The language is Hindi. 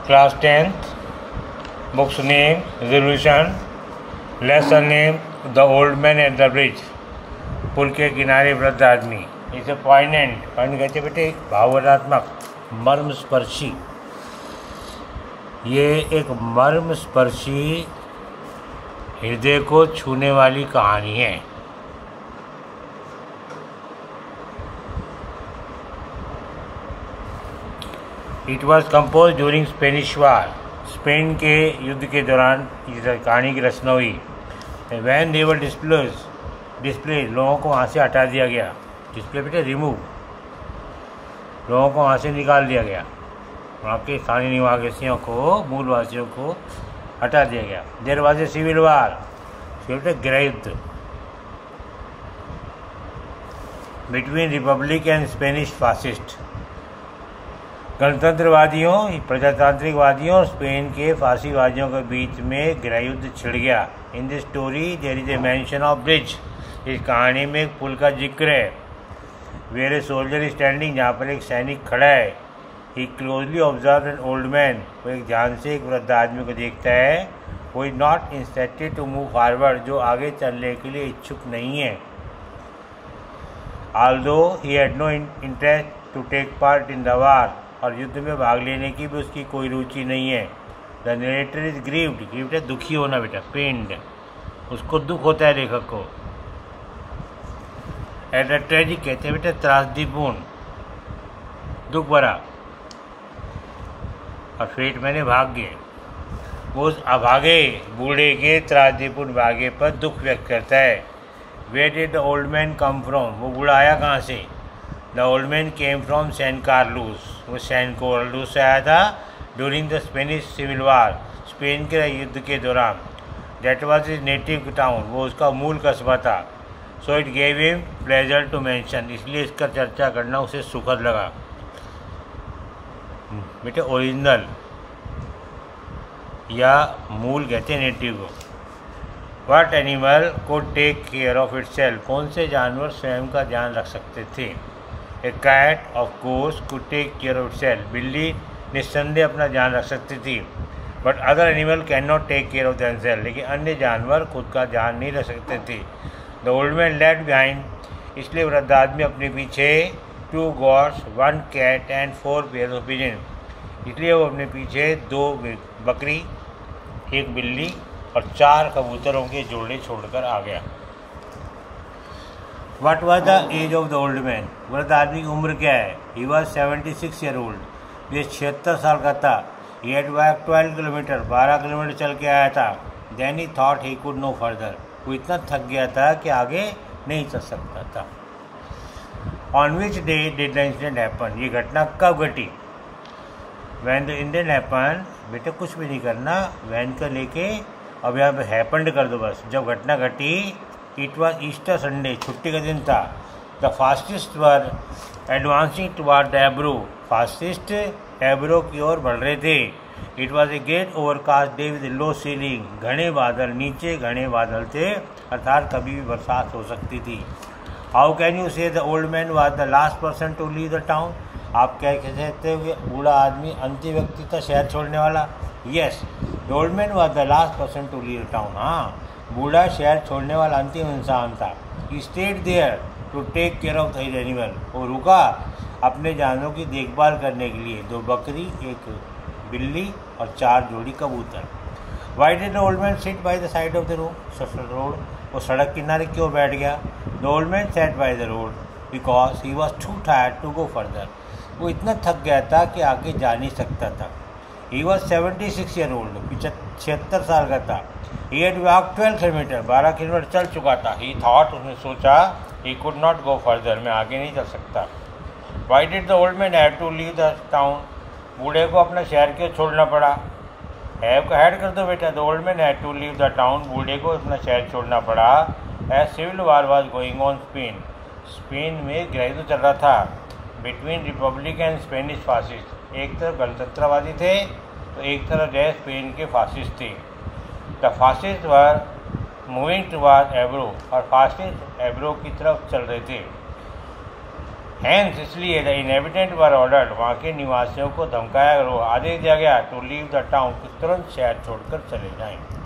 Class 10th, book's name Resolution, lesson name The Old Man at the Bridge, पुल के किनारे वृद्ध आदमी। इसे पॉइनेंट कहते बेटे भावनात्मक, मर्मस्पर्शी। ये एक मर्मस्पर्शी हृदय को छूने वाली कहानी है। It was compose during Spanish war, Spain के युद्ध के दौरान इस कहानी की रचना हुई। वैन देवर डिस्प्ले लोगों को वहाँ से हटा दिया गया। डिस्प्ले बेटे रिमूव, लोगों को वहाँ से निकाल दिया गया, वहाँ के स्थानीय निवासियों को, मूलवासियों को हटा दिया गया। There was a civil war, बेटे गृह युद्ध between republic and Spanish fascist, गणतंत्रवादियों, प्रजातांत्रिकवादियों और स्पेन के फांसीवादियों के बीच में गृह युद्ध छिड़ गया। In this story there is a mention of bridge, इस कहानी में एक पुल का जिक्र है। वेयर ए सोल्जर स्टैंडिंग, जहाँ पर एक सैनिक खड़ा है। He closely observe an old man, वो एक ध्यान से एक वृद्ध आदमी को देखता है। वो is not instructed to move forward, जो आगे चलने के लिए इच्छुक नहीं है। Although he had no interest to take part in the war, और युद्ध में भाग लेने की भी उसकी कोई रुचि नहीं है। द नरेटर इज ग्रीव्ड है दुखी होना बेटा, पेन्ड, उसको दुख होता है लेखक को। एट अ ट्रेजिक कहते हैं बेटा त्रासदीपूर्ण, दुख भरा। और फेट मैंने भाग्य, वो उस अभागे बूढ़े के त्रासदीपूर्ण भाग्य पर दुख व्यक्त करता है। Where did the old man come from, वो बूढ़ा आया कहाँ से। The old man came from San Carlos, वो सैन कार्लूस से आया था during the Spanish civil war, Spain के युद्ध के दौरान। That was his native town, वो उसका मूल कस्बा था। So it gave him pleasure to mention, इसलिए इसका चर्चा करना उसे सुखद लगा। बेटे ओरिजिनल या मूल कहते हैं नेटिव को। What animal could take care of itself, कौन से जानवर स्वयं का ध्यान रख सकते थे। A cat of course could take care of itself, बिल्ली निस्संदेह अपना ध्यान रख सकती थी। But other animal can not take care of themselves, लेकिन अन्य जानवर खुद का ध्यान नहीं रख सकते थे। The old man left behind, इसलिए वृद्ध आदमी अपने पीछे 2 goats, 1 cat and 4 pairs of pigeon, इसलिए वो अपने पीछे 2 बकरी, 1 बिल्ली और 4 कबूतरों के जोड़े छोड़कर आ गया। What was the age of the old man, वृद्ध आदमी की उम्र क्या है। He was 76 year old, ये 76 साल का था। He had walked 12 kilometre, 12 kilometre चल के आया था। Then he thought he could no further, वो इतना थक गया था कि आगे नहीं चल सकता था। On which day did the incident happen, ये घटना कब घटी। When the incident happened, बेटे कुछ भी नहीं करना, when का लेके अब यहाँ पे happened कर दो बस। जब घटना घटी, इट वॉज ईस्टर संडे, छुट्टी का दिन था। The fascist were advancing toward the Ebro, fascist Ebro की ओर बढ़ रहे थे। It was a great overcast day with low ceiling, घने बादल, नीचे घने बादल थे, अर्थात कभी भी बरसात हो सकती थी। How can you say the old man was the last person to leave the town, आप क्या कहते हो कि बूढ़ा आदमी अंतिम व्यक्ति था शहर छोड़ने वाला। Yes, the old man was the last person to leave the town, हाँ बूढ़ा शहर छोड़ने वाला अंतिम इंसान था। He stayed there to take care of his animal, वो रुका अपने जानवरों की देखभाल करने के लिए। 2 बकरी, 1 बिल्ली और 4 जोड़ी कबूतर। Why did the old man sit by the side of the road, वो सड़क किनारे क्यों बैठ गया। The old man sat by the road because he was too tired to go further, वो इतना थक गया था कि आगे जा नहीं सकता था। ही वॉज 76 ईयर ओल्ड, 76 साल का था। He had walked 12 kilometre, 12 kilometre चल चुका था। He thought, उसने सोचा, he could not go further, मैं आगे नहीं चल सकता। Why did the old man have to leave the town, बूढ़े को अपना शहर क्यों छोड़ना पड़ा। have को ऐड कर दो बेटा। The old man had to leave the town, बूढ़े को अपना शहर छोड़ना पड़ा। As civil war was going on Spain, Spain में गृह युद्ध चल रहा था। Between Republic and Spanish fascists, एक तरफ गणतंत्रवादी थे तो एक तरफ जो स्पेन के फासिस्ट थे। The fascist were moving toward Ebro, और फासिस्ट एब्रो की तरफ चल रहे थे। हैंस इसलिए द इनहेबिटेंट वर ऑर्डर्ड, वहाँ के निवासियों को धमकाया और आदेश दिया गया टू लीव द टाउन, कि तुरंत शहर छोड़कर चले जाएं।